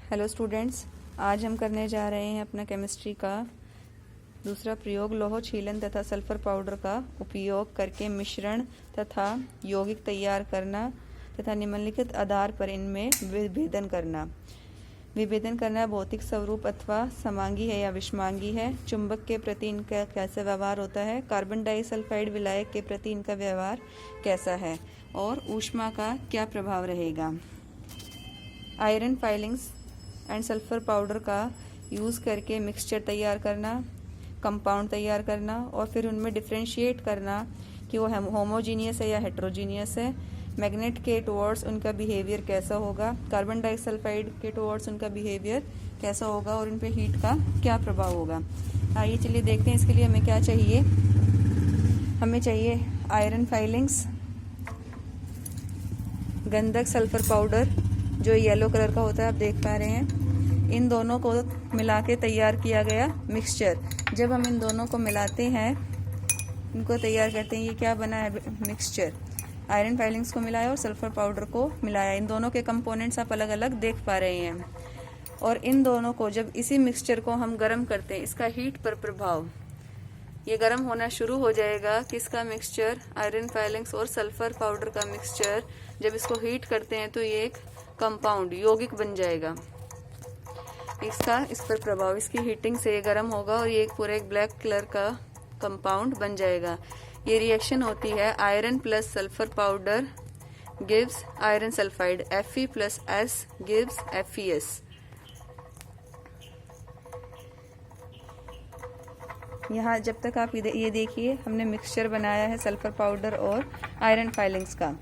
Hello students, आज हम करने जा रहे हैं अपना केमिस्ट्री का दूसरा प्रयोग लौह छीलन तथा सल्फर पाउडर का उपयोग करके मिश्रण तथा यौगिक तैयार करना तथा निम्नलिखित आधार पर इनमें विभेदन करना। विभेदन करना भौतिक स्वरूप अथवा समांगी है या विषमांगी है, चुंबक के प्रति इनका कैसा व्यवहार होता है, कार्बन डाइसल्फाइड विलायक के प्रति इनका व्यवहार कैसा है और ऊष्मा का क्या प्रभाव रहेगा। Iron filings and sulphur powder का यूज़ करके मिक्सचर तैयार करना, कंपाउंड तैयार करना और फिर उनमें डिफ्रेंशिएट करना कि वो होमोजीनियस है या हेट्रोजीनियस है। मैग्नेट के टुवर्ड्स उनका बिहेवियर कैसा होगा, कार्बन डाइसल्फाइड के टुवर्ड्स उनका बिहेवियर कैसा होगा और उन पे हीट का क्या प्रभाव होगा। आइए चलिए देखते हैं इसके लिए हमें क्या चाहिए। हमें चाहिए आयरन फाइलिंग्स, गंधक सल्फर पाउडर जो येलो कलर का होता है, आप देख पा रहे हैं। इन दोनों को मिला के तैयार किया गया मिक्सचर। जब हम इन दोनों को मिलाते हैं, इनको तैयार करते हैं, ये क्या बना है मिक्सचर। आयरन फाइलिंग्स को मिलाया और सल्फर पाउडर को मिलाया। इन दोनों के कंपोनेंट्स आप अलग अलग देख पा रहे हैं। और इन दोनों को जब इसी मिक्सचर को हम गर्म करते हैं, इसका हीट पर प्रभाव, ये गर्म होना शुरू हो जाएगा। किसका मिक्सचर, आयरन फाइलिंग्स और सल्फर पाउडर का मिक्सचर। जब इसको हीट करते हैं तो ये एक कंपाउंड यौगिक बन जाएगा। इसका इस पर प्रभाव, इसकी हीटिंग से ये गर्म होगा और ये पूरा एक ब्लैक कलर का कंपाउंड बन जाएगा। ये रिएक्शन होती है iron plus sulphur powder gives iron sulphide, Fe plus S gives FeS। यहाँ जब तक आप ये देखिए, हमने मिक्सचर बनाया है सल्फर पाउडर और आयरन फाइलिंग्स का।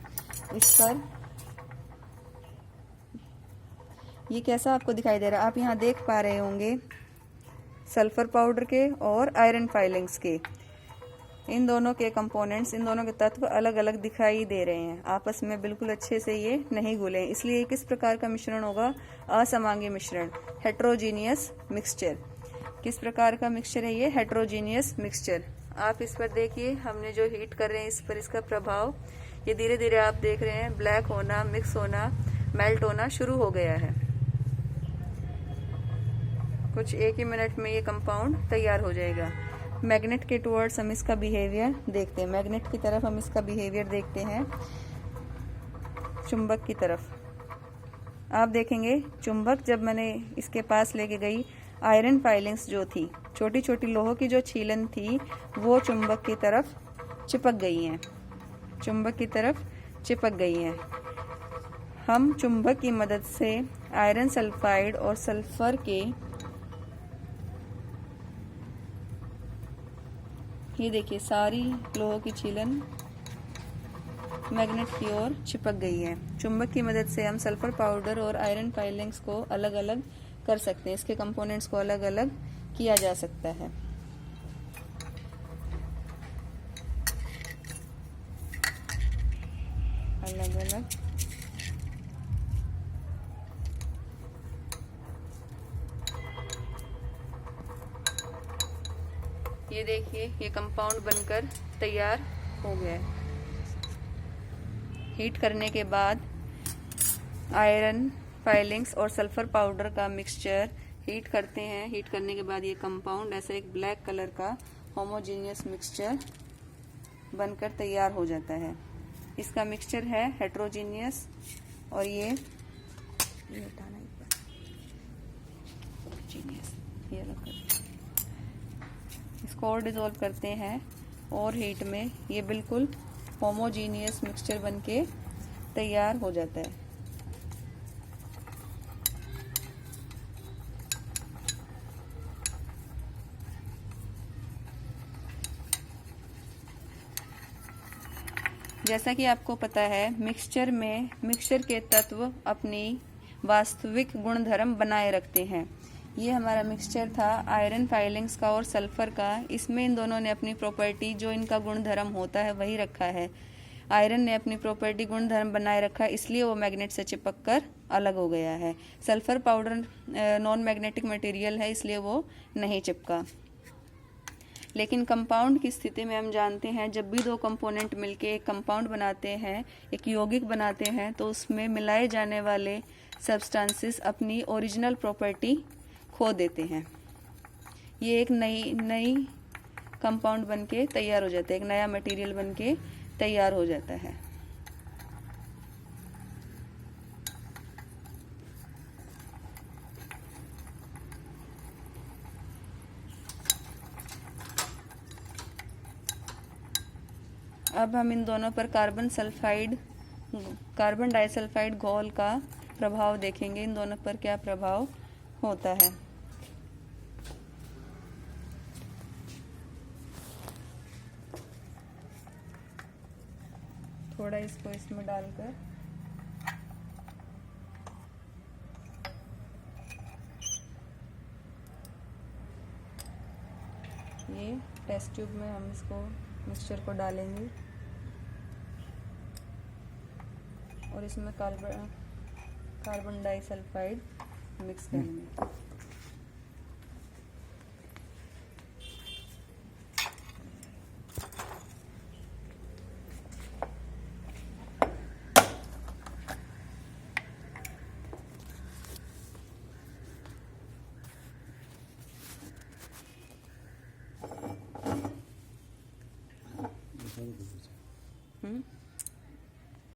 इस पर ये कैसा आपको दिखाई दे रहा है, आप यहाँ देख पा रहे होंगे सल्फर पाउडर के और आयरन फाइलिंग्स के, इन दोनों के कंपोनेंट्स, इन दोनों के तत्व अलग अलग दिखाई दे रहे हैं। आपस में बिल्कुल अच्छे से ये नहीं घुले, इसलिए किस प्रकार का मिश्रण होगा, असमांगी मिश्रण, हेट्रोजीनियस मिक्सचर। किस प्रकार का मिक्सचर है ये, हेट्रोजीनियस मिक्सचर। आप इस पर देखिए, हमने जो हीट कर रहे हैं इस पर इसका प्रभाव, ये धीरे धीरे आप देख रहे हैं ब्लैक होना, मिक्स होना, मेल्ट होना शुरू हो गया है। कुछ एक ही मिनट में ये कंपाउंड तैयार हो जाएगा। मैग्नेट के टुवर्ड्स हम इसका बिहेवियर देखते हैं, मैग्नेट की तरफ हम इसका बिहेवियर देखते हैं। चुंबक की तरफ आप देखेंगे, चुंबक जब मैंने इसके पास लेके गई, आयरन फाइलिंग्स जो थी, छोटी छोटी लोहों की जो छीलन थी, वो चुंबक की तरफ चिपक गई हैं, चुंबक की तरफ चिपक गई हैं। हम चुंबक की मदद से आयरन सल्फाइड और सल्फर के, ये देखिए सारी लोहों की छीलन मैग्नेट की ओर चिपक गई है। चुंबक की मदद से हम सल्फर पाउडर और आयरन फाइलिंग्स को अलग अलग कर सकते हैं, इसके कंपोनेंट्स को अलग अलग किया जा सकता है। अलग अलग ये देखिए, ये कंपाउंड बनकर तैयार हो गया है। हीट करने के बाद आयरन फाइलिंग्स और सल्फर पाउडर का मिक्सचर हीट करते हैं। हीट करने के बाद ये कंपाउंड ऐसा एक ब्लैक कलर का होमोजीनियस मिक्सचर बनकर तैयार हो जाता है। इसका मिक्सचर है हेट्रोजीनियस और ये हटाना एक बार, ये अलग कर, इसको और डिसॉल्व करते हैं और हीट में ये बिल्कुल होमोजीनियस मिक्सचर बनके तैयार हो जाता है। जैसा कि आपको पता है, मिक्सचर में मिक्सचर के तत्व अपनी वास्तविक गुणधर्म बनाए रखते हैं। ये हमारा मिक्सचर था आयरन फाइलिंग्स का और सल्फर का। इसमें इन दोनों ने अपनी प्रॉपर्टी, जो इनका गुणधर्म होता है, वही रखा है। आयरन ने अपनी प्रॉपर्टी गुणधर्म बनाए रखा, इसलिए वो मैग्नेट से चिपक कर अलग हो गया है। Sulphur powder non magnetic material है, इसलिए वो नहीं चिपका। लेकिन कंपाउंड की स्थिति में हम जानते हैं, जब भी दो कंपोनेंट मिलके एक कंपाउंड बनाते हैं, एक यौगिक बनाते हैं, तो उसमें मिलाए जाने वाले सब्सटेंसेस अपनी ओरिजिनल प्रॉपर्टी खो देते हैं। ये एक नई कंपाउंड बनके तैयार हो जाता है, एक नया मटेरियल बनके तैयार हो जाता है। अब हम इन दोनों पर कार्बन डाइसल्फाइड घोल का प्रभाव देखेंगे। इन दोनों पर क्या प्रभाव होता है। थोड़ा इसको इसमें डालकर ये टेस्ट ट्यूब में हम इसको मिक्सचर को डालेंगे और इसमें कार्बन डाइसल्फाइड मिक्स करेंगे।